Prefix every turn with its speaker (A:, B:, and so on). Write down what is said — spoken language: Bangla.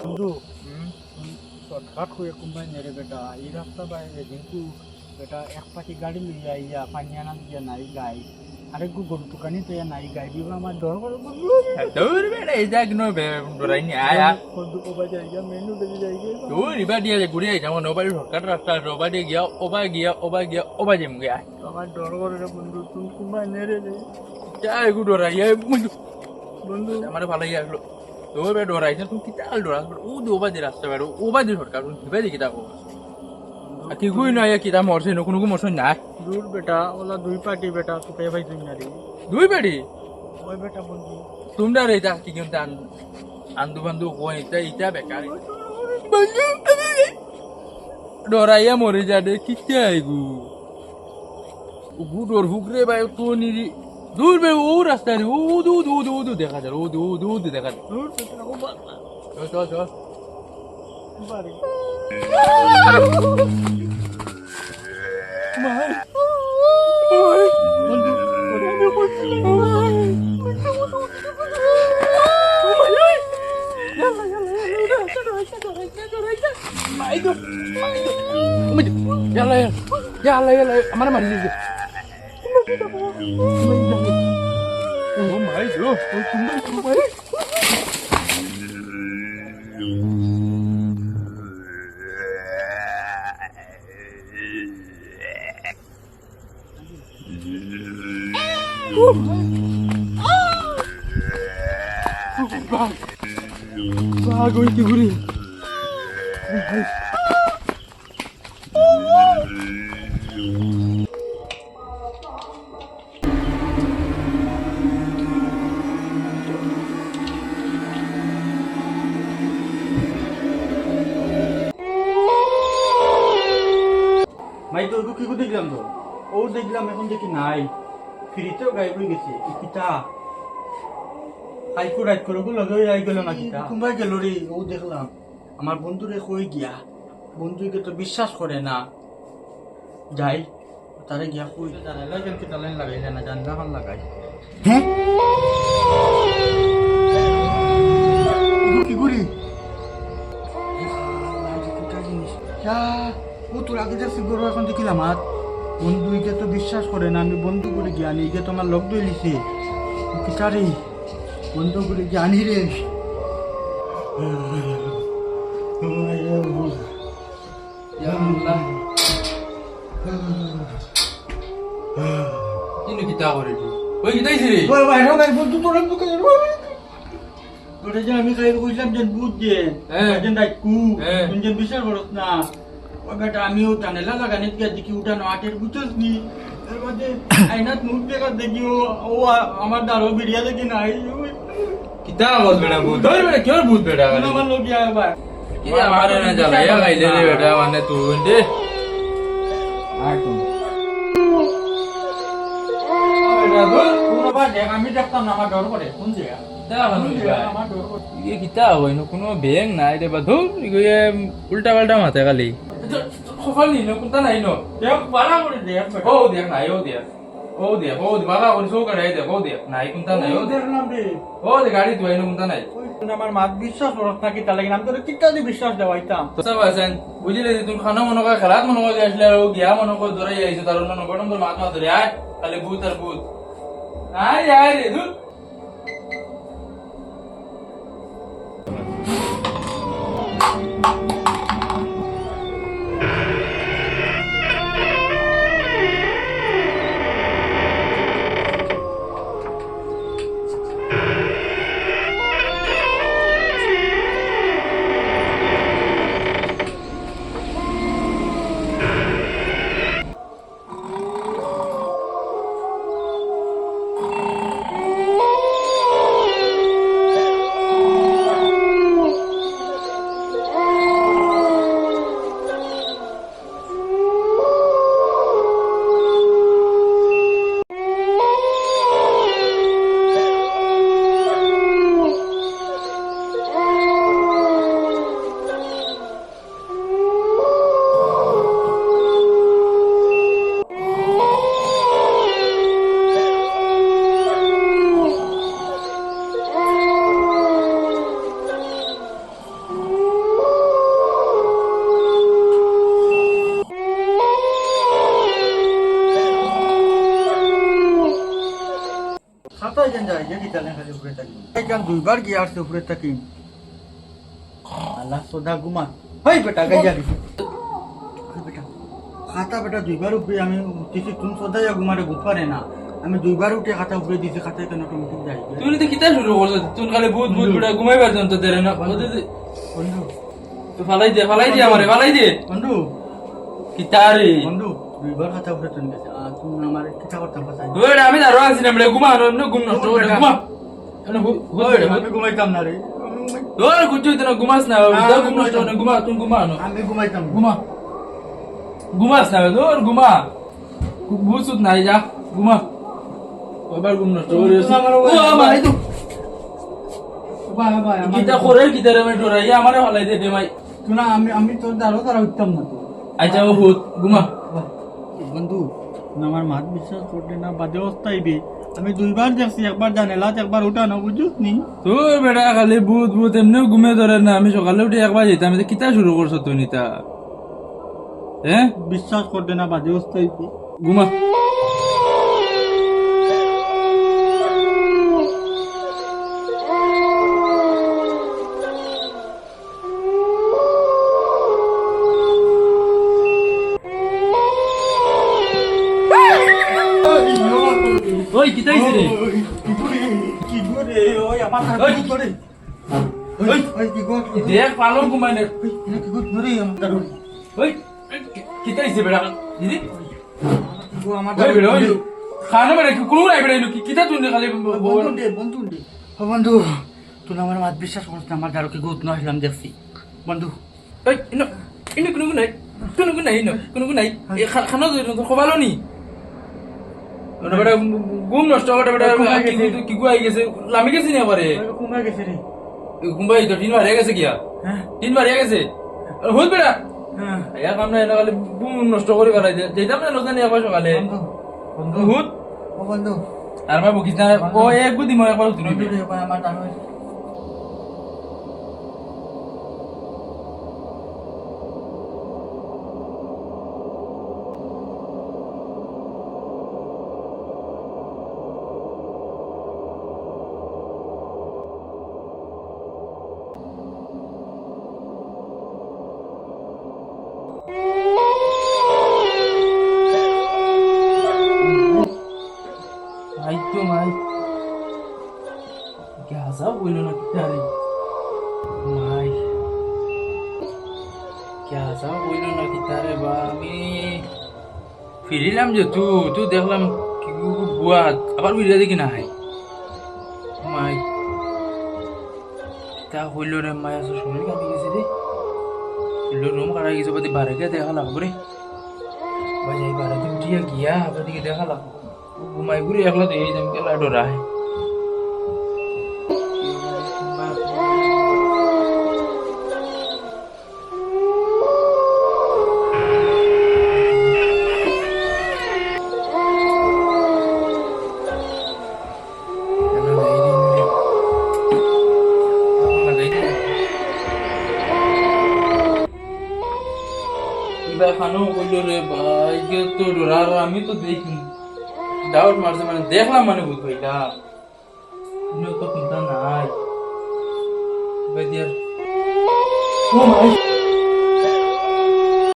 A: বন্ধু শর্টকাট হয়ে কোম্পানি নেরে বেটা এই রাস্তা বাইরে কিন্তু বেটা এক পাটি গাড়ি লইয়া ইয়া পানিয়ানা দিয়া নাই গাই আরেক গরু টুকানি তো নাই গাই দিব আমার ডর করে বন্ধু
B: তোর বেটা এই যা কিনো ডরাই নি আয়া
A: বন্ধু কোবা যাইয়া মেনু দেবে যাইগে
B: তোর ইবা দিয়া ঘুরে যাও নবাড়ি শর্টকাট রাস্তা নবাড়ি গিয়া ওবা যেম গিয়া
A: আমার ডর করে রে বন্ধু তুমি কোম্পানি নেরে রে
B: যা এগু ডরাই বন্ধু
A: বন্ধু
B: আমার ভালো ইয়া হলো তোর বেটা ডরাই তুমি কি চাল ডরাস ও ওবা দি রাস্তা বেটা ওবা দি শর্টকাট দিবে দি কিতা কো কি কই না ইয়া কিতা মরছে ন কোনো মরছে না
A: দূর বেটা ওলা দুই পাটি বেটা তোকে ভাই তুই না রে
B: দুই বেটি
A: ওই বেটা বন্ধু
B: তোমরা রে তা কি কিন্তু আন্দু বান্দু কোন ইটা বেকার বন্ধু ডরাইয়া মরে যা দে কি চাইগু গুডোর হুকরে ভাই তো নিরি দূর বে ও রাস্তা রে ও দু দেখা যায় ও দু দেখা যায়
A: দূর বেটা ও বাবা
B: চল
A: বাড়ি বন্ধু
B: Yalla, আমার মারি দিছে ও মাই গো তুমি বাঘ ওই কি ঘুরি
A: মাই তো কি কো দেখলাম তো ও দেখলাম এখন দেখি নাই ফ্রিতেও গায়েব হয়ে গেছে কিতা হাইকো রাইট করে গো লগে আই গেল না কিতা কুম্বাই গেল রে ও দেখলাম আমার বন্ধুরে কই গিয়া বন্ধুকে তো বিশ্বাস করে না যাই তারে গিয়া কই তারে লাগেন কি তালেন লাগাইলে না জানলা খান লাগাই হ্যাঁ কি গুরি ও তোর আগে যাচ্ছি গরু এখন দেখিলাম আর বন্ধুকে তো বিশ্বাস করে না আমি বন্ধু করে গিয়া আনি গে তোমার লোক দইলিছে কিতারে বন্ধু করে গিয়া আনি রে
B: কিনো কিতা করে তুই ওই কিতাইছি রে
A: বন্ধু তোর ওটা যে আমি খাই কইলাম যে বুঝ যে যেন ডাকু যেন বিশ্বাস করত না ও বেটা আমিও টানেলা লাগানে গিয়া দেখি উঠানো আটের বুঝছস নি এর মধ্যে আইনাত মুখ দেখা দেখি ও আমার দাঁড়ো বিড়িয়া দেখি নাই
B: কিতা বল বেটা ভূত ধর বেটা কেউ ভূত বেটা
A: আমার লোক ইয়া ভাই
B: কি আমারে না জ্বালাইয়া গাইলে রে বেটা মানে তুই দে
A: আমি দেখতাম না আমার ডর করে কোন জায়গা
B: কিতা হয় কোনো ব্যাং নাই রে বাধু উল্টা পাল্টা মাথা খালি সফল নি কোনটা নাই নো
A: দেখ বালা করে দেখ
B: ও দেখ নাই ও দেখ বালা করে সো করে দেখ ও দেখ নাই কোনটা নাই ও
A: দেখলাম রে
B: ও দে গাড়ি তুই কোনটা নাই
A: আমার মাত বিশ্বাস করত না কি তাহলে আমি তোর কিটা দি বিশ্বাস দেওয়াইতাম
B: তো সব আছেন বুঝলে তুমি খানা মনে করে খেলাত মনে করে আসলে ও গিয়া মনে করে ধরে আইছো তার অন্য গঠন তোর মাত ধরে আয় তাহলে ভূত আর ভূত আয় রে ধুর
A: উপরে থাকি এইখান দুইবার গিয়ে আসছে উপরে থাকি আল্লাহ সদা ঘুমা হই বেটা গাইয়া দিছি হই বেটা খাতা বেটা দুইবার উপরে আমি উঠেছি তুমি সদাই ঘুমারে ঘুমারে না আমি দুইবার উঠে খাতা উপরে দিছি খাতায় কেন অটোমেটিক যাই
B: তুই তো কিতা শুরু করছ তুই খালি ভূত ভূত বেটা ঘুমাইবার জন্য তো দেরে না
A: বন্ধু
B: তো ফালাই দে আমারে ফালাই দে
A: বন্ধু
B: কিতা রে
A: বন্ধু দুইবার খাতা উপরে তুমি গেছে তুমি আমার কিতা করতাম পাসাই
B: ওই আমি দাঁড়ো আছি না বেটা ঘুমা না ঘুম নষ্ট করে ঘুমা
A: আমি ঘুমাইতাম না রে
B: তোর কুচু তো ঘুমাস না ঘুম নষ্ট করে ঘুমা তুই ঘুমা না
A: আমি ঘুমাইতাম
B: ঘুমাস না তোর ঘুমা ভূত নাই যা ঘুমা ওবার ঘুম নষ্ট করে ও ভাই তো কিতা করে কিতা রে ডরাই আমারে হলাই দে ভাই
A: তুনা আমি তোর দ্বারা উঠতাম না তো
B: আচ্ছা ও ভূত ঘুমা
A: বন্ধু আমার মাত বিশ্বাস করতে না বাদে অবস্থাইবে আমি দুইবার দেখছি একবার জানেলাত একবার উঠানো বুঝুস নি
B: তোর বেটা খালি ভূত ভূত এমনিও ঘুমে ধরে না আমি সকালে উঠে একবার যেতাম কিতা শুরু করছো তুই নিতা হ্যাঁ
A: বিশ্বাস করতে না বাদে অবস্থাইবে
B: ঘুমা ওই কিতা হইছে রে
A: কি করে ওই আমার কি করে ওই কি করে
B: দেখ পালন ঘুমাই না
A: কি করে আমার
B: ওই কিতা হইছে বেটা দিদি
A: আমার
B: ওই বেটা ওই খানা বেটা কোনো নাই বেটা কিতা তুই খালি
A: বন্ধু তুই আমার মাত বিশ্বাস করিস না আমার দ্বারা কি গুত নহিলাম দেখছি বন্ধু
B: ওই ইনো কোনো নাই কোনো নাই খানা খবালো নি বেটা ঘুম নষ্ট করে বেটা কি গুয়াই গেছে লামি গেছি না পারে
A: কমে গেছে রে
B: ঘুমাই তো 3 বার হয়ে গেছে গিয়া
A: হ্যাঁ
B: 3 বার হয়ে গেছে হল বেটা
A: হ্যাঁ
B: এক আমরা এনে খালি ঘুম নষ্ট করে ফেলাই যেতাম না নজানি আবার সকালে
A: বন্ধু
B: হুত
A: ও বন্ধু
B: আর ভাই বকিস না ও এক বুদ্ধি মনে করো তুমি
A: বন্ধু রে আমার দাঁড়ো
B: Ay, tu mai. Kya sab boilo na kita re. Mai. Kya sab boilo na kita re ba আমি ফিরিলাম যে তুই দেখলাম কি বুয়া আবার ভিডিও দেখি না হয় মাই তা হইল রে মাই আসো শরীর কাঁপি গেছে রে হইল রুম কাটা গেছে বাদে বারে গিয়ে দেখা লাগবো রে বাজাই বারে তো উঠিয়া গিয়া আবার দিকে দেখা লাগবো ঘুমাই ঘুরে একলা তো এই দাম কেলা ডরা হয় খানো কইল রে ভাই তো ডরার আমি তো দেখি ডাউট মারছে মানে দেখলাম মানে বুঝ ভাইলাম তো চিন্তা নাই ভাই দিয়ার ও ভাই